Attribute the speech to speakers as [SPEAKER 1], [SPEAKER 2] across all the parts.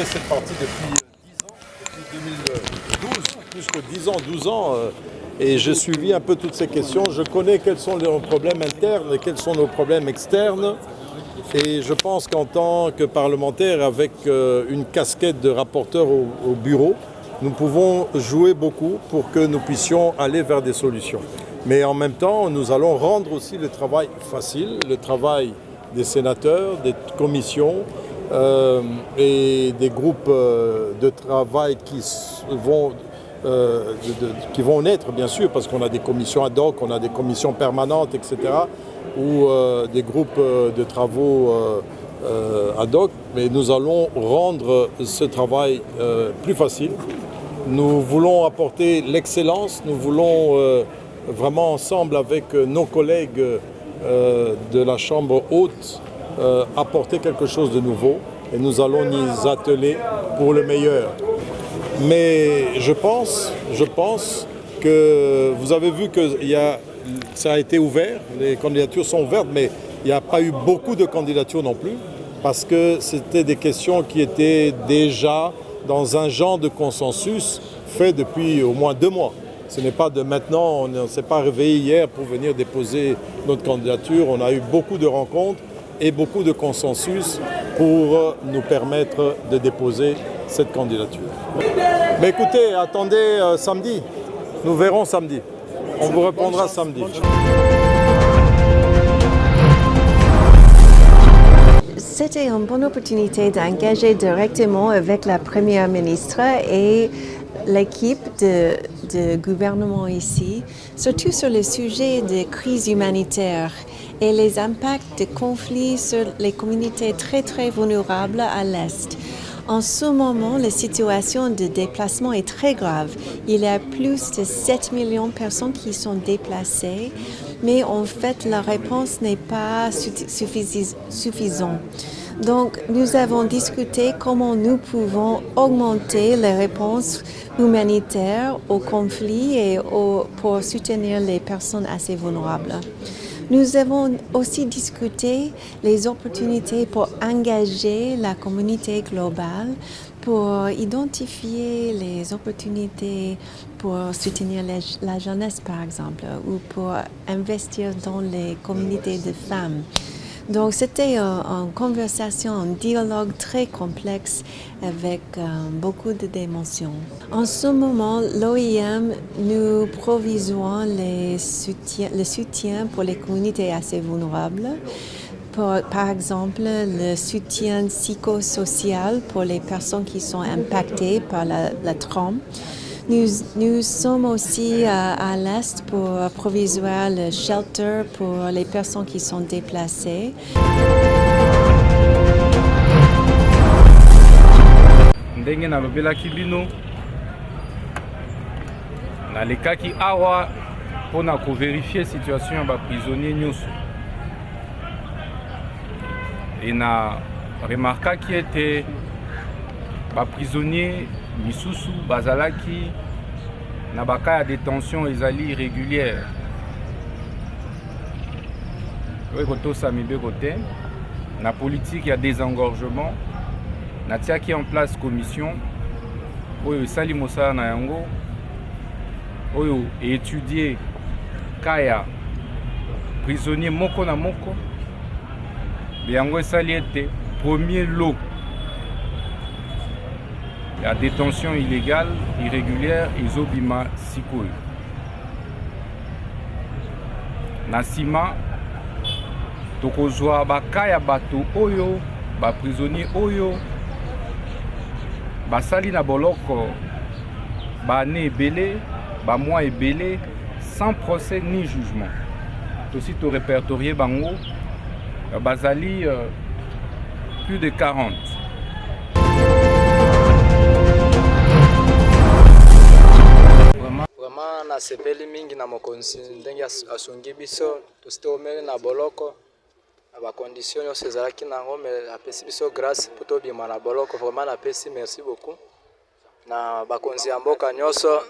[SPEAKER 1] cette partie depuis 10 ans, depuis 2012, plus que 10 ans, 12 ans. Et j'ai suivi un peu toutes ces questions. Je connais quels sont nos problèmes internes et quels sont nos problèmes externes. Et je pense qu'en tant que parlementaire, avec une casquette de rapporteur au bureau, nous pouvons jouer beaucoup pour que nous puissions aller vers des solutions. Mais en même temps, nous allons rendre aussi le travail facile, le travail des sénateurs, des commissions et des groupes de travail qui vont naître, bien sûr, parce qu'on a des commissions ad hoc, on a des commissions permanentes, etc., ou des groupes de travaux ad hoc, mais nous allons rendre ce travail plus facile. Nous voulons apporter l'excellence, nous voulons vraiment ensemble avec nos collègues de la Chambre haute apporter quelque chose de nouveau et nous allons nous atteler pour le meilleur. Mais je pense que vous avez vu que ça a été ouvert, les candidatures sont ouvertes, mais il n'y a pas eu beaucoup de candidatures non plus, parce que c'était des questions qui étaient déjà dans un genre de consensus fait depuis au moins 2 mois. Ce n'est pas de maintenant, on ne s'est pas réveillé hier pour venir déposer notre candidature. On a eu beaucoup de rencontres et beaucoup de consensus pour nous permettre de déposer cette candidature. Mais écoutez, attendez samedi. Nous verrons samedi. On vous répondra samedi.
[SPEAKER 2] C'était une bonne opportunité d'engager directement avec la Première ministre et l'équipe de gouvernement ici, surtout sur le sujet des crises humanitaires et les impacts des conflits sur les communautés très vulnérables à l'Est. En ce moment, la situation de déplacement est très grave. Il y a plus de 7 millions de personnes qui sont déplacées, mais en fait, la réponse n'est pas suffisante. Donc, nous avons discuté comment nous pouvons augmenter les réponses humanitaires aux conflits et pour soutenir les personnes assez vulnérables. Nous avons aussi discuté les opportunités pour engager la communauté globale, pour identifier les opportunités pour soutenir la jeunesse, par exemple, ou pour investir dans les communautés de femmes. Donc, c'était une conversation, un dialogue très complexe avec beaucoup de dimensions. En ce moment, l'OIM nous provisons le soutien pour les communautés assez vulnérables. Par exemple, le soutien psychosocial pour les personnes qui sont impactées par la trauma. Nous sommes aussi à l'Est pour provisoire le shelter pour les personnes qui sont déplacées.
[SPEAKER 3] Ndenge nalobelaki bino nalekaki awa mpona kovérifie situation ya baprisonnier nyonso e na remarkaki ete baprisonnier misusu bazalaki na baka ya détention ezali irrégulière oyo kotosa mibeko te na politique ya désengorgement natiaki en place commission oyo esali mosala na yango oyo étudier kaya prisonnier moko na moko yango esali ete premier lot la détention illégale, irrégulière, ezobima sikoyo. Na sima tokozwa baka ya bato oyo, ba prisonnier oyo basali na boloko bane ebele, ba mois ebele sans procès ni jugement. Aussi to répertorier bango bazali plus de 40.
[SPEAKER 4] Vraiment nasepeli mingi na mokonzi ndenge asungi biso tostomele na boloko ba conditions nyonso ezalaki nango mais apesi biso grâce po tobima na boloko. Vraiment napesi merci beaucoup na bakonzi ya mboka nyonso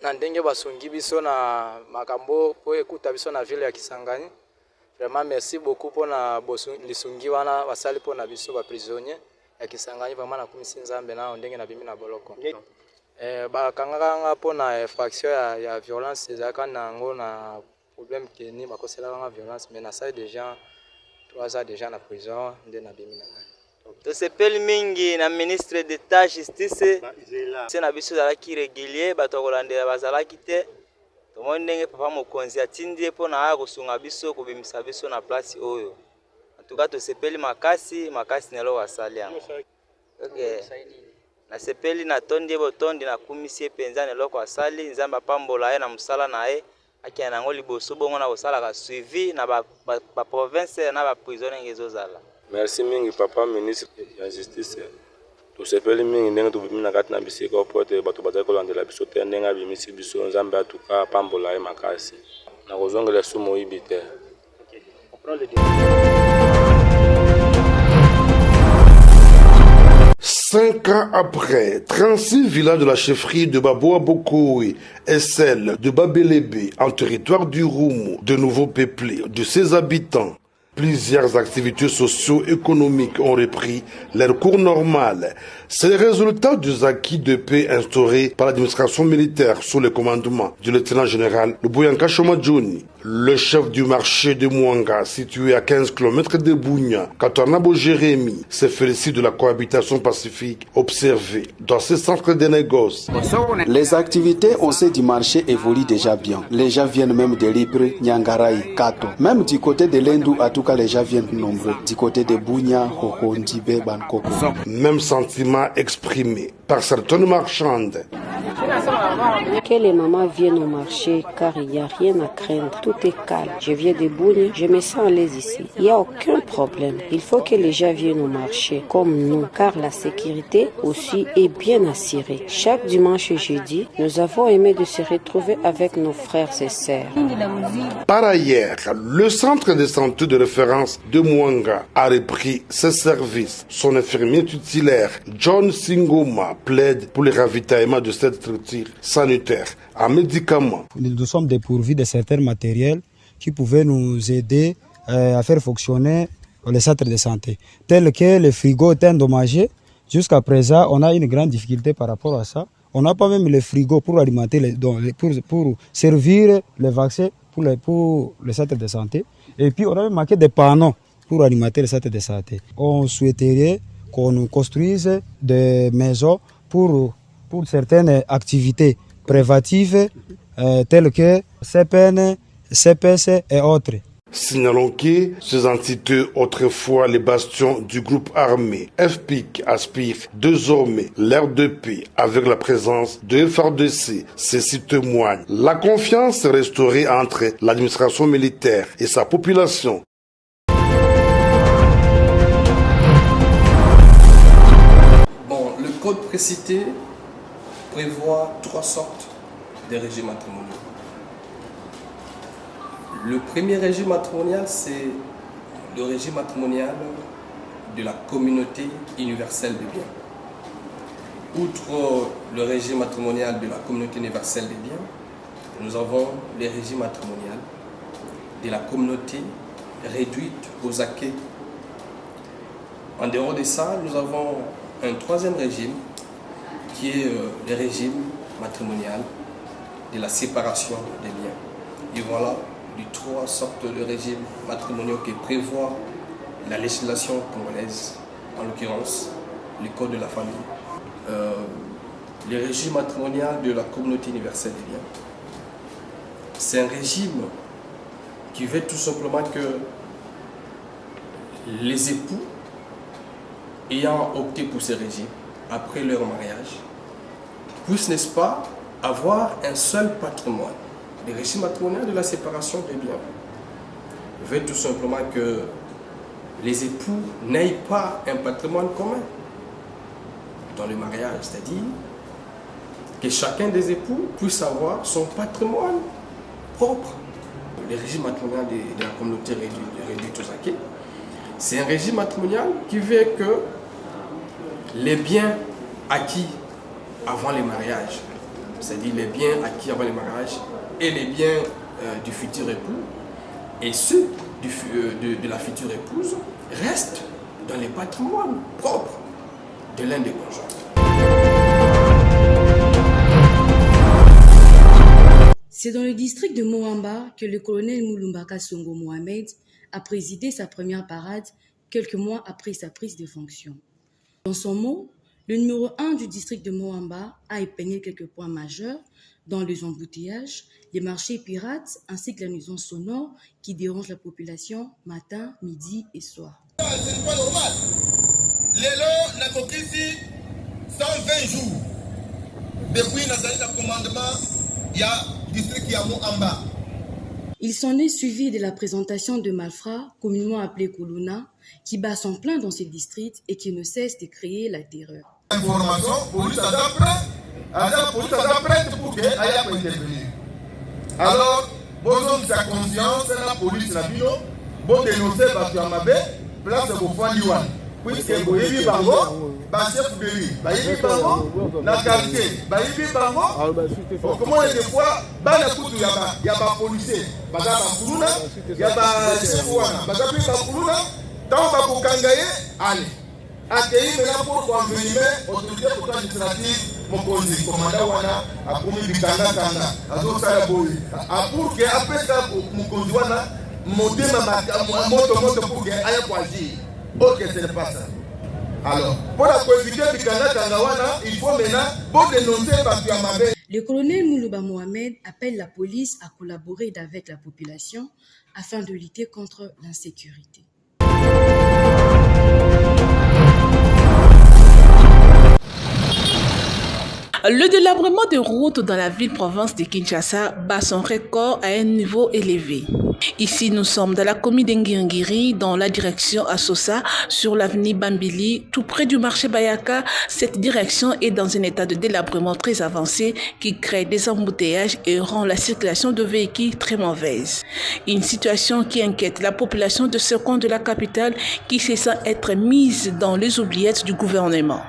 [SPEAKER 4] na ndenge basungi biso na makambo po ekuta biso na ville ya Kisangani. Vraiment merci beaucoup pour na lisungi wana basali pour na biso ba prisonnier ya Kisangani vraiment nakumisi nzambe na ndenge na bimi na boloko. Bakangaka mpona infraction ya violence ezalaka nango na problème keni bakoselaka violence mais na sai déjà 3 ans déjà na prison nde na bimi na ngai.
[SPEAKER 5] Tosepeli mingi na ministre d'État justice se na biso zalaki régulier bato kolandela bazalaki te tomoni ndenge papa mokonzi atindi mpona aya kosunga biso kobimisa biso na place oyo en tout cas tosepeli makasi nelo wasali yango. Okay. Nasepeli na tondi botondi na kumisi penza neloko asali nzamba pambola ye na musala na ye akina nango liboso bongo na kosala ka suivi na ba province na ba prisonniers ngezozala.
[SPEAKER 6] Merci mingi papa ministre ya justice. Tosepeli mingi ndenge tobimi na kati na bisika pote bato bazali kolandela biso te ndenge abimisi biso nzambe atuka pambola ye makasi na kozongela sumo oyibi te.
[SPEAKER 7] Cinq ans après, 36 villages de la chefferie de Baboa Bokoui et celle de Babelebe en territoire du Roumo, de nouveau peuplés de ses habitants. Plusieurs activités socio-économiques ont repris leur cours normal. C'est le résultat des acquis de paix instaurés par l'administration militaire sous le commandement du lieutenant-général Luboyanka Shomadjouni. Le chef du marché de Mwanga, situé à 15 km de Bounia, Katornabo Jérémy, se félicite de la cohabitation pacifique observée dans ce centre de négoce.
[SPEAKER 8] Les activités au sein du marché évoluent déjà bien. Les gens viennent même de Libre, Nyangaraï, Kato. Même du côté de l'Indou, en tout cas, les gens viennent nombreux. Du côté de Bounia, Hoko, Ndibe, Bankoko.
[SPEAKER 7] Même sentiment exprimé par certaines marchandes.
[SPEAKER 9] Que les mamans viennent au marché car il n'y a rien à craindre. Tout est calme. Je viens de Bounia, je me sens à l'aise ici. Il n'y a aucun problème. Il faut que les gens viennent au marché comme nous car la sécurité aussi est bien assurée. Chaque dimanche et jeudi, nous avons aimé de se retrouver avec nos frères et sœurs.
[SPEAKER 7] Par ailleurs, le centre de santé de référence de Mwanga a repris ses services. Son infirmier tutélaire, John Singoma, plaide pour le ravitaillement de cette structure sanitaire en médicaments.
[SPEAKER 10] Nous sommes dépourvus de certains matériels qui pouvaient nous aider à faire fonctionner les centres de santé, tels que les frigos étaient endommagés. Jusqu'à présent, on a une grande difficulté par rapport à ça. On n'a pas même les frigos pour alimenter, pour servir les vaccins pour les centres de santé. Et puis, on a même manqué des panneaux pour alimenter les centres de santé. On souhaiterait qu'on nous construise des maisons pour certaines activités préventives telles que CPN, CPC et autres.
[SPEAKER 7] Signalons que ces entités, autrefois les bastions du groupe armé FPIC, aspirent désormais l'ère de paix avec la présence de FARDC. Ceci témoigne la confiance restaurée entre l'administration militaire et sa population.
[SPEAKER 11] Bon, le code précité prévoit 3 sortes de régimes matrimoniaux. Le premier régime matrimonial, c'est le régime matrimonial de la communauté universelle des biens. Outre le régime matrimonial de la communauté universelle des biens, nous avons le régime matrimonial de la communauté réduite aux acquis. En dehors de ça, nous avons un troisième régime qui est le régime matrimonial de la séparation des biens. Et voilà les 3 sortes de régimes matrimoniaux que prévoit la législation congolaise, en l'occurrence le Code de la famille. Le régime matrimonial de la communauté universelle des biens, c'est un régime qui veut tout simplement que les époux ayant opté pour ce régime après leur mariage puissent, n'est-ce pas, avoir un seul patrimoine. Le régime matrimonial de la séparation des biens veut tout simplement que les époux n'aient pas un patrimoine commun dans le mariage, c'est-à-dire que chacun des époux puisse avoir son patrimoine propre. Le régime matrimonial de la communauté réduite aux acquis, c'est un régime matrimonial qui veut que les biens acquis avant le mariage, c'est-à-dire les biens acquis avant le mariage et les biens du futur époux et ceux de la future épouse restent dans les patrimoines propres de l'un des conjoints.
[SPEAKER 12] C'est dans le district de Moamba que le colonel Mouloumbaka Songo Mohamed a présidé sa première parade quelques mois après sa prise de fonction. Dans son mot, le numéro 1 du district de Moamba a épingné quelques points majeurs dans les embouteillages, les marchés pirates ainsi que la nuisance sonore qui dérange la population matin, midi et soir.
[SPEAKER 13] Ce n'est pas normal. Lélo n'a compris 120 jours. Depuis le commandement, il y a district qui a Moamba.
[SPEAKER 12] Il s'en est suivi de la présentation de malfrats, communément appelés Kuluna, qui bat son plein dans ce district et qui ne cesse de créer la terreur.
[SPEAKER 13] Information, police a prête pour qu'elle aille intervenir. Alors, besoin de sa conscience, la police n'a pas bon dénoncer parce qu'il y a ma place pour faire l'Iwan. Puisque vous avez bango, chef de lui, vous bango, na quartier, vous bango. Comment est-ce que quoi, il y a pas policier, il y a pas chef wana, il y a pas tant que vous kangaye, allez. Accueillir maintenant pour convenir autorité administrative, mon commandant wana a promis du kanda, a d'autres à la boue. Pour que après ça, mon conjoint, mon moto pour que aille choisir. Ok, ce n'est pas ça. Alors, pour la coéquipier du kanda wana, il faut maintenant bon dénoncer parce qu'il y a ma belle.
[SPEAKER 12] Le colonel Moulouba Mohamed appelle la police à collaborer avec la population afin de lutter contre l'insécurité.
[SPEAKER 14] Le délabrement de routes dans la ville-province de Kinshasa bat son record à un niveau élevé. Ici, nous sommes dans la commune d'Ngirngiri, dans la direction à Sosa, sur l'avenue Bambili, tout près du marché Bayaka. Cette direction est dans un état de délabrement très avancé qui crée des embouteillages et rend la circulation de véhicules très mauvaise. Une situation qui inquiète la population de ce coin de la capitale qui se sent être mise dans les oubliettes du gouvernement.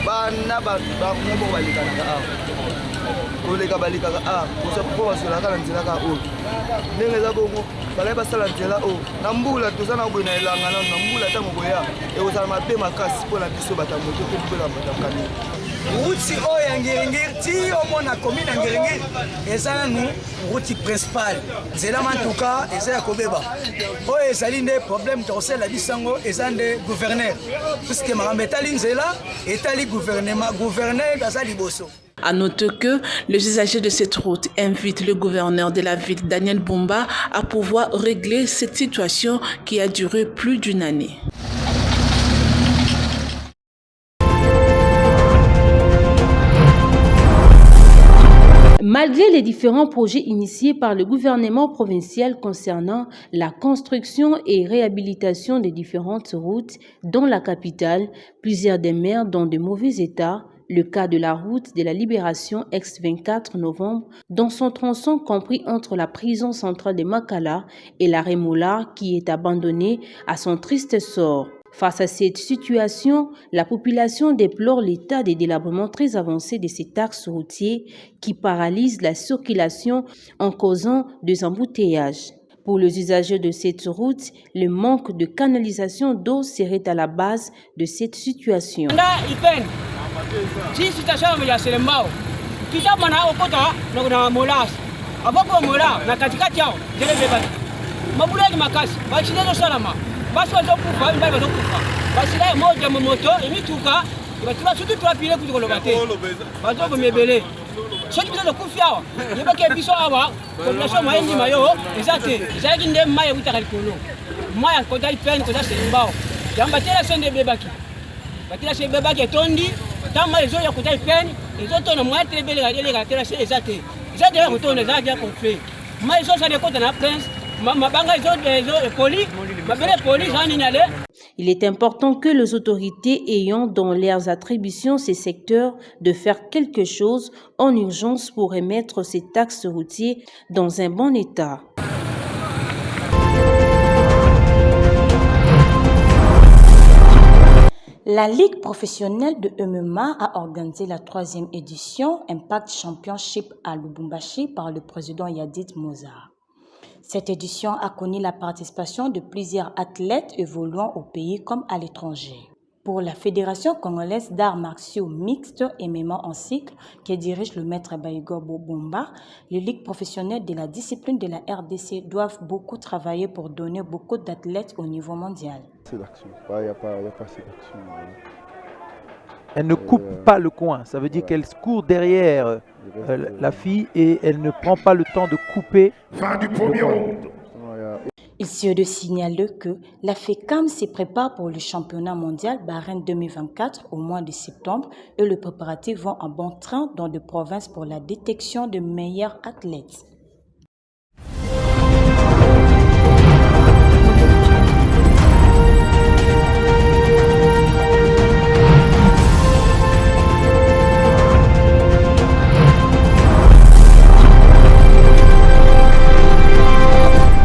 [SPEAKER 15] Bana ba ngo balikana oleka balikaka kusa po basolaka na nzela ka o ndenge za bongo balai basala nzela o na mbula tozana boina elanga na mbula tango boya e kozala mabe makasi po na biso batamoto pe bela batakani
[SPEAKER 16] Route oyo Ngirngiri ti omona commune Ngirngiri eza nanu route principale nzela mantuka eza ya kobeba oyo ezali nde problème tosala bisango eza nde gouverneur puisque makambo etali nzela etali gouverneur aza liboso.
[SPEAKER 14] À noter que les usagers de cette route invitent le gouverneur de la ville, Daniel Bumba, à pouvoir régler cette situation qui a duré plus d'une année.
[SPEAKER 17] Malgré les différents projets initiés par le gouvernement provincial concernant la construction et réhabilitation des différentes routes dans la capitale, plusieurs des maires dans de mauvais état. Le cas de la route de la Libération ex-24 novembre, dans son tronçon compris entre la prison centrale de Makala et la Rémoula qui est abandonnée à son triste sort. Face à cette situation, la population déplore l'état de délabrement très avancé de ces axes routiers qui paralysent la circulation en causant des embouteillages. Pour les usagers de cette route, le manque de canalisation d'eau serait à la base de cette situation.
[SPEAKER 18] Si situation ya selembao kitama na okota na molas aboko mola na katikati yao jele beba mabula ni makasi bachile salama baso zokufa mbaba zokufa basila moja moto imituka batula sutu twapile kutiko bate bazo mebele soki biso kufia yebake biso awa population maindi mayo ezate ezaki nde maye utaka likolo maya kota ipeni kota selembao yamba tela sende bebaki batela se bebaki tondi tama ezo ya kota ipeni ezo tona mwate bele ga ele ga tela se ezate ezate ko tona za dia ko fe mai ezo sa de kota na prince mabanga ezo poli mabele poli jani nyale.
[SPEAKER 17] Il est important que les autorités ayant dans leurs attributions ces secteurs de faire quelque chose en urgence pour remettre ces axes routiers dans un bon état.
[SPEAKER 19] La Ligue professionnelle de MMA a organisé la 3e édition Impact Championship à Lubumbashi par le président Yadid Mozart. Cette édition a connu la participation de plusieurs athlètes évoluant au pays comme à l'étranger. pour la Fédération congolaise d'arts martiaux mixtes et MMA en cycle, que dirige le maître Baïgo Bobomba, les ligues professionnelles de la discipline de la RDC doivent beaucoup travailler pour donner beaucoup d'athlètes au niveau mondial.
[SPEAKER 20] C'est l'action, il n'y a pas assez d'action.
[SPEAKER 21] Elle ne coupe pas le coin, ça veut dire qu'elle court derrière la fille et elle ne prend pas le temps de couper.
[SPEAKER 7] Fin du premier round.
[SPEAKER 19] Il se de signaler que la FECAM se prépare pour le championnat mondial Bahreïn 2024 au mois de septembre et les préparatifs vont en bon train dans des provinces pour la détection de meilleurs athlètes.